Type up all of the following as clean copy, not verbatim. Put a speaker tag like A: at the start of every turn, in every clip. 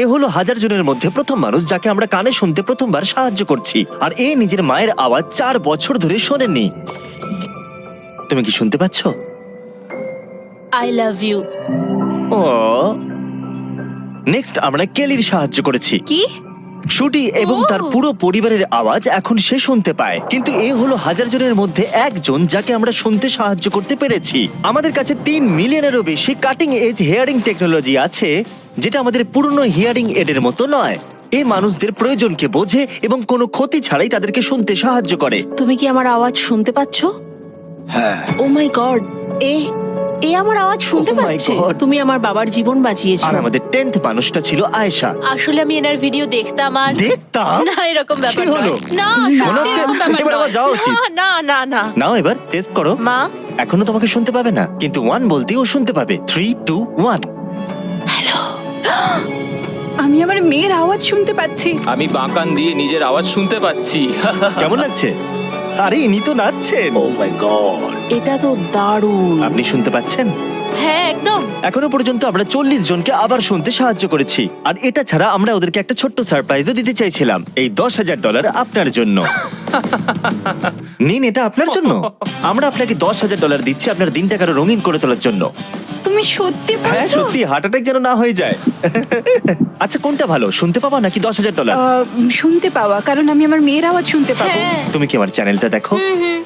A: এ হলো 1000 জনের মধ্যে প্রথম মানুষ যাকে আমরা কানে শুনতে প্রথমবার সাহায্য করছি, আর এ নিজের মায়ের আওয়াজ 4 বছর ধরে শোনেনি। তুমি কি শুনতে পাচ্ছ?
B: I love you.
A: ও, নেক্সট আমরা কেলির সাহায্য করেছি।
B: কি?
A: শুটি এবং তার পুরো পরিবারের আওয়াজ এখন সে শুনতে পায়, কিন্তু এ হলো 1000 জনের মধ্যে একজন যাকে আমরা শুনতে সাহায্য করতে পেরেছি। আমাদের কাছে 3 মিলিয়নেরও বেশি কাটিং এজ হিয়ারিং টেকনোলজি আছে, যেটা আমাদের পুরনো হিয়ারিং এডের মতো নয়। এই মানুষদের প্রয়োজনকে বোঝে এবং কোনো ক্ষতি ছাড়াই তাদেরকে শুনতে সাহায্য করে।
B: তুমি কি আমার আওয়াজ শুনতে পাচ্ছ?
C: হ্যাঁ,
B: ও মাই গড, এ আমার আওয়াজ শুনতে
A: Oh my
B: পাচ্ছে।
A: God!
B: তুমি আমার বাবার জীবন বাঁচিয়েছো।
A: আর আমাদের 10th মানুষটা ছিল আয়েশা।
D: আসলে আমি এনার ভিডিও দেখতাম আর
A: দেখতাম।
D: না এরকম ব্যাপার
A: কি হলো?
D: নয়। না
A: মনে
D: সত্যি
A: হচ্ছে
D: এরকম ব্যাপার
A: এবার আমার
D: নয়।
A: যাওয়া উচিত।
D: না না না না
A: নাও এবার টেস্ট করো।
D: মা
A: এখনো তোমাকে শুনতে পাবে না, কিন্তু 1 বলতেই ও শুনতে পাবে। 3, 2, 1।
E: আমি আমার মেয়ের আওয়াজ শুনতে পাচ্ছি।
F: আমি বাঁকান দিয়ে নিজের আওয়াজ শুনতে পাচ্ছি।
A: কেমন লাগছে? আরে ইনি তো নাচছেন।
C: ও মাই গড।
B: এটা তো দারুণ।
A: আপনি শুনতে পাচ্ছেন?
D: হ্যাঁ একদম।
A: এখনো পর্যন্ত আমরা 40 জনকে আবার শুনতে সাহায্য করেছি, আর এটা ছাড়া আমরা ওদেরকে একটা ছোট্ট সারপ্রাইজও দিতে চাইছিলাম। এই $10,000 আপনার জন্য। নিন, এটা আপনার জন্য। আমরা আপনাকে $10,000 দিচ্ছি আপনার দিনটাকে আরো রঙিন করে তোলার জন্য।
E: তুমি সত্যি
A: হ্যাঁ
E: বলছো?
A: সত্যি, হার্ট অ্যাটাক যেন না হয়ে যায়। আচ্ছা, কোনটা ভালো, শুনতে পাবা নাকি $10,000?
E: শুনতে পাওয়া, কারণ আমি আমার মেয়ের আওয়াজ শুনতে পাবো।
D: হ্যাঁ
A: তুমি কি আমার চ্যানেলটা দেখো?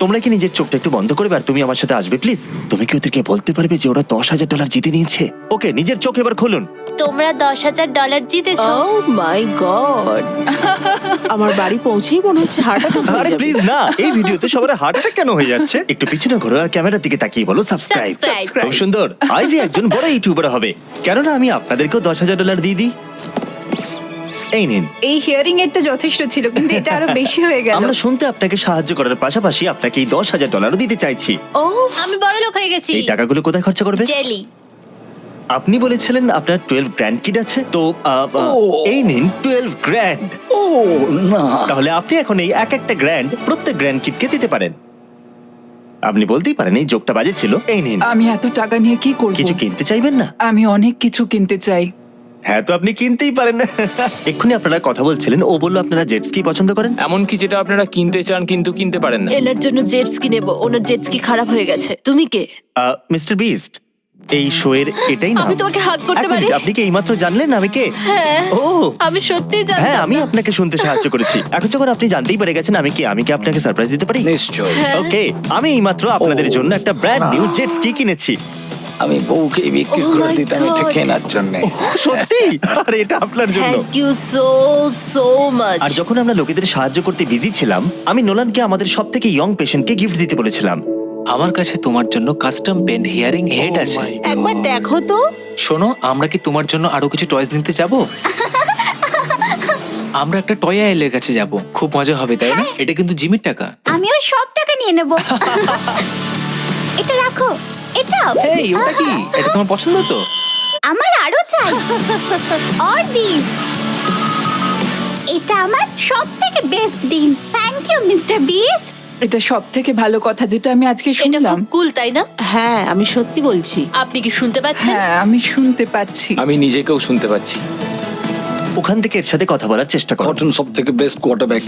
A: তোমরা কি নিজের চোখটা একটু বন্ধ করবে আর তুমি আমার সাথে আসবে প্লিজ? তুমি কি ওদেরকে বলতে পারবে যে ওরা $10,000 জিতে নিয়েছে? ওকে, নিজের চোখ এবার খুলুন।
D: তোমরা $10,000 জিতেছো।
B: ও মাই গড, আমার বাড়ি পৌঁছেই মনে হচ্ছে হার্ট অ্যাটাক হয়ে
A: আরে
B: যাবে।
A: প্লিজ না, এই ভিডিওতে সবার হার্ট অ্যাটাক কেন হয়ে যাচ্ছে? একটু পিছনে ঘোরো আর ক্যামেরার দিকে তাকিয়ে বলো সাবস্ক্রাইব।
D: Subscribe.
A: খুব সুন্দর। আইভি একজন বড় ইউটিউবার হবে, কেননা আমি আপনাদেরকেও $10,000 দিয়ে দিই। এই নিন।
E: এই হিয়ারিং এরটা যথেষ্ট ছিল, কিন্তু এটা আরো বেশি হয়ে গেল।
A: আমরা শুনতে আপনাকে সাহায্য করার পাশাপাশি আপনাকে এই $10,000 দিতে চাইছি।
B: ও
D: আমি বড় লোক হয়ে গেছি।
A: এই টাকাগুলো কোথায় খরচা করবে?
D: জেলি।
A: আপনি বলেছিলেন আপনার 12 গ্র্যান্ড কিড আছে, তো এই নিন 12 গ্র্যান্ড।
C: ও না,
A: তাহলে আপনি এখন এই একটা গ্র্যান্ড প্রত্যেক গ্র্যান্ড কিডকে দিতে পারেন। আপনি বলতেই পারেন এই জোকটা বাজে ছিল। এই নিন।
G: আমি এত টাকা নিয়ে কি করব?
A: কিছু কিনতে চাইবেন না?
G: আমি অনেক কিছু কিনতে চাই।
A: হ্যাঁ, তো আপনি কিনতেই পারেন। এক্ষুনি আপনারা কথা বলছিলেন, ও বললো আপনারা জেট স্কি পছন্দ করেন।
F: এমনকি যেটা আপনারা কিনতে চান কিন্তু কিনতে পারেন না।
B: এনার জন্য জেট স্কি নেব, ওনার জেট স্কি খারাপ হয়ে গেছে। তুমি কে?
A: মিস্টার বিস্ট, এই শো এর এটাই নাম।
B: আমি তোমাকে হাগ করতে
A: এক
B: পারি?
A: মিনিট, আপনি কি এইমাত্র জানলেন আমি কে?
B: হ্যাঁ,
A: ও
B: আমি সত্যিই
A: হ্যাঁ,
B: জানতাম
A: আমি
B: না।
A: আপনাকে শুনতে সাহায্য করেছি। এখন যখন আপনি জানতেই পেরে গেছেন আমি কে, আমি কি আপনাকে সারপ্রাইজ দিতে পারি?
C: নিশ্চয়।
A: ওকে, আমি এইমাত্র আপনাদের
C: ও,
A: জন্য একটা ব্র্যান্ড নিউ জেট স্কি কিনেছি।
C: আমি বউকে বিক্রি
B: Oh
C: করে
B: my
C: দিতাম এটা
B: God.
C: কেনার জন্য।
A: সত্যি? আর এটা আপনার জন্য।
B: Thank you so so much.
A: আর যখন আমরা লোকেদের সাহায্য করতে বিজি ছিলাম, আমি নোলানকে আমাদের সবথেকে ইয়ং পেশেন্টকে গিফট দিতে বলেছিলাম।
H: আমার কাছে তোমার জন্য কাস্টম পেন্ট হিয়ারিং হেড আছে।
B: একবার দেখো তো।
H: শোনো, আমরা কি তোমার জন্য আরো কিছু টয়স নিতে যাব? আমরা একটা টয় আইলের কাছে যাব, খুব মজা হবে তাই না? এটা কিন্তু জিমির টাকা।
I: আমি ওর সব টাকা নিয়ে নেব। এটা রাখো, এটাও
H: এই ওটা কি? এটা তোমার পছন্দ তো?
I: আমার আরো চাই। আর দিস, এটা আমার সব থেকে বেস্ট দিন। Thank you mister Beast.
G: এটা সব থেকে ভালো কথা যেটা আমি আজকে
D: এটা
G: শুনলাম।
D: খুব কুল তাই না?
B: হ্যাঁ, আমি সত্যি বলছি।
D: আপনি কি শুনতে পাচ্ছেন?
G: হ্যাঁ, আমি শুনতে পাচ্ছি।
F: আমি নিজেকেও শুনতে পাচ্ছি।
A: ওখান থেকে এর সাথে কথা বলার চেষ্টা করো।
C: কটন সব থেকে বেস্ট কোয়ার্টারব্যাক।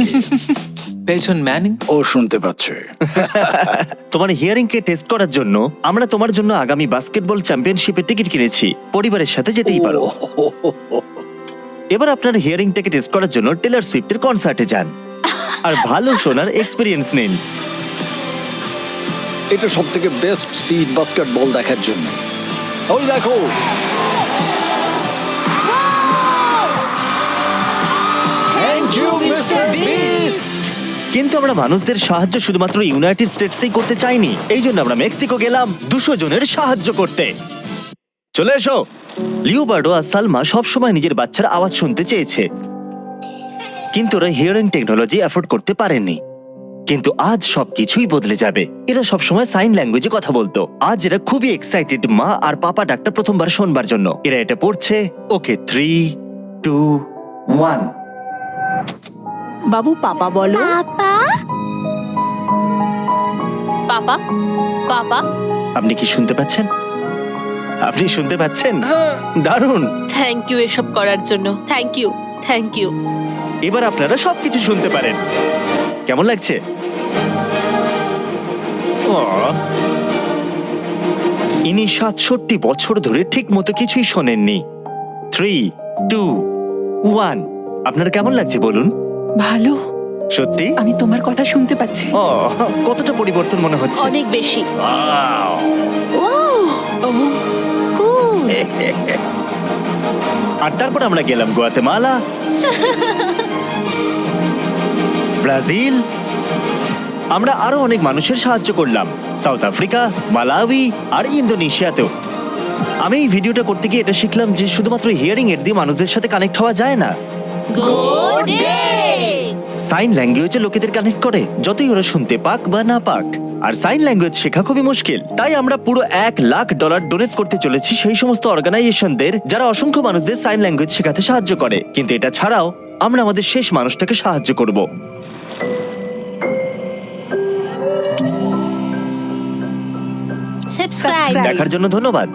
H: পেছন ম্যানিং।
C: ও শুনতে পাচ্ছে।
A: তোমার হিয়ারিং কে টেস্ট করার জন্য আমরা তোমার জন্য আগামী বাস্কেটবল চ্যাম্পিয়নশিপের টিকিট কিনেছি। পরিবারের সাথে যেতেই পারো। এবার আপনার হিয়ারিংটাকে টেস্ট করার জন্য টেলর সুইফটের কনসার্টে যান আর ভালো শোনার এক্সপেরিয়েন্স নিন।
C: এটা সব থেকে বেস্ট সিট বাস্কেটবল দেখার জন্য। ওই দেখো, থ্যাংক ইউ মিস্টার বিস্ট।
A: কিন্তু আমরা মানুষদের সাহায্য শুধুমাত্র ইউনাইটেড স্টেটসেই করতে চাইনি, এই জন্য আমরা মেক্সিকো গেলাম 200 জনের সাহায্য করতে। চলে এসো। লিওবার্ডো আর সালমা সবসময় নিজের বাচ্চার আওয়াজ শুনতে চেয়েছে, কিন্তু ওরা হিয়ারিং টেকনোলজি অ্যাফোর্ড করতে পারেনি। কিন্তু আজ সবকিছুই বদলে যাবে। এরা সবসময় সাইন ল্যাঙ্গুয়েজে কথা বলতো, আজ এরা খুবই এক্সাইটেড মা আর পাপা ডাকটা প্রথমবার শোনবার জন্য। এরা এটা পড়ছে। ওকে, 3, 2, 1।
B: বাবু পাপা বলো।
I: পাপা,
D: পাপা পাপা
A: আপনি কি শুনতে পাচ্ছেন? আপনি শুনতে পাচ্ছেন? দারুণ।
B: থ্যাংক ইউ এসব করার জন্য। Thank you, thank you.
A: এবার আপনারা সবকিছু শুনতে পারেন। কেমন লাগছে? ইনি 67 বছর ধরে ঠিক মতো কিছুই শোনেননি। 3, 2, 1। আপনার কেমন লাগছে বলুন?
G: ভালো,
A: সত্যি?
G: আমি তোমার কথা শুনতে পাচ্ছি।
A: কতটা পরিবর্তন মনে হচ্ছে?
B: অনেক বেশি।
G: ও,
B: কুল।
A: আর তারপর আমরা গেলাম গুয়াতেমালা, ব্রাজিল। আমরা আরো অনেক মানুষের সাহায্য করলাম, সাউথ আফ্রিকা, মালাউই আর ইন্দোনেশিয়াতেও। আমি এই ভিডিওটা করতে গিয়ে এটা শিখলাম যে শুধুমাত্র হিয়ারিং এড দিয়ে মানুষদের সাথে কানেক্ট হওয়া যায় না।
D: Good day.
A: সাইন ল্যাঙ্গুয়েজে লোকেদের কানেক্ট করে, যতই ওরা শুনতে পাক বা না পাক। আর সাইন ল্যাঙ্গুয়েজ শেখা খুবই মুশকিল। তাই আমরা পুরো $1 লাখ ডোনেট করতে চলেছি সেই সমস্ত অর্গানাইজেশনদের যারা অসংখ্য মানুষদের সাইন ল্যাঙ্গুয়েজ শেখাতে সাহায্য করে। কিন্তু এটা ছাড়াও আমরা আমাদের শেষ মানুষটাকে সাহায্য করব।
D: সাবস্ক্রাইব।
A: দেখার জন্য ধন্যবাদ।